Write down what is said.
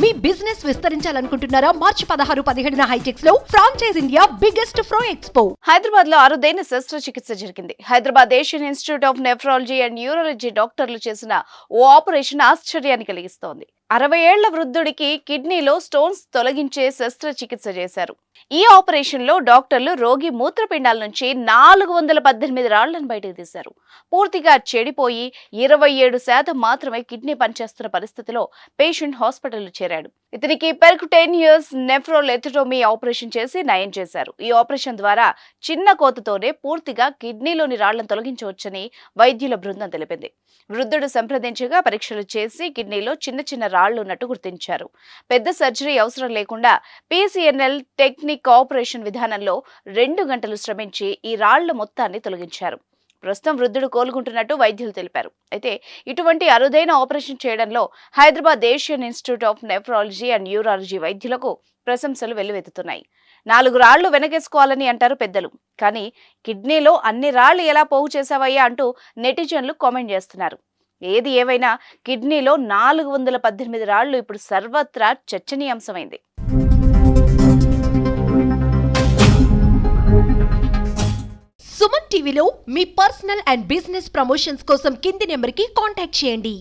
మీ business విస్తరించాలనుకుంటున్నారా? మార్చి 16-17 హైటెక్స్ లో franchise India biggest ఫ్రో expo. Hyderabad లో అరుదైన శస్త్రచికిత్స జరిగింది. Hyderabad Asian institute of nephrology and neurology డాక్టర్లు చేసిన ఓ ఆపరేషన్ ఆశ్చర్యాన్ని కలిగిస్తోంది. 60 ఏళ్ల వృద్ధుడికి కిడ్నీలో స్టోన్స్ తొలగించే శస్త్రచికిత్స చేశారు. ఈ ఆపరేషన్ లో డాక్టర్లు రోగి మూత్రపిండాల నుంచి 418 రాళ్లను బయటకు తీశారు. పూర్తిగా చెడిపోయి 27% మాత్రమే కిడ్నీ పనిచేస్తున్న పరిస్థితిలో పేషెంట్ హాస్పిటల్లో చేరాడు. ఇతనికి పెర్కుటేనియస్ నెఫ్రోలెథటోమీ ఆపరేషన్ చేసి నయం చేశారు. ఈ ఆపరేషన్ ద్వారా చిన్న కోతతోనే పూర్తిగా కిడ్నీలోని రాళ్లను తొలగించవచ్చని వైద్యుల బృందం తెలిపింది. వృద్ధుడు సంప్రదించగా పరీక్షలు చేసి కిడ్నీలో చిన్న రాళ్లు ఉన్నట్టు గుర్తించారు. పెద్ద సర్జరీ అవసరం లేకుండా PCNL టెక్నిక్ ఆపరేషన్ విధానంలో 2 గంటలు శ్రమించి ఈ రాళ్ల మొత్తాన్ని తొలగించారు. ప్రస్తుతం వృద్ధుడు కోలుకుంటున్నట్టు వైద్యులు తెలిపారు. అయితే ఇటువంటి అరుదైన ఆపరేషన్ చేయడంలో Hyderabad Asian institute of nephrology and neurology వైద్యులకు ప్రశంసలు వెల్లువెత్తుతున్నాయి. 4 రాళ్లు వెనకేసుకోవాలని అంటారు పెద్దలు. కానీ కిడ్నీలో అన్ని రాళ్లు ఎలా పోగు చేశావయ్యా అంటూ నెటిజన్లు కామెంట్ చేస్తున్నారు. ఏది ఏవైనా కిడ్నీలో 418 రాళ్లు ఇప్పుడు సర్వత్రా చర్చనీయాంశమైంది. సుమన్ టీవీలో మీ పర్సనల్ అండ్ బిజినెస్ ప్రమోషన్స్ కోసం కింది నెంబర్కి కాంటాక్ట్ చేయండి.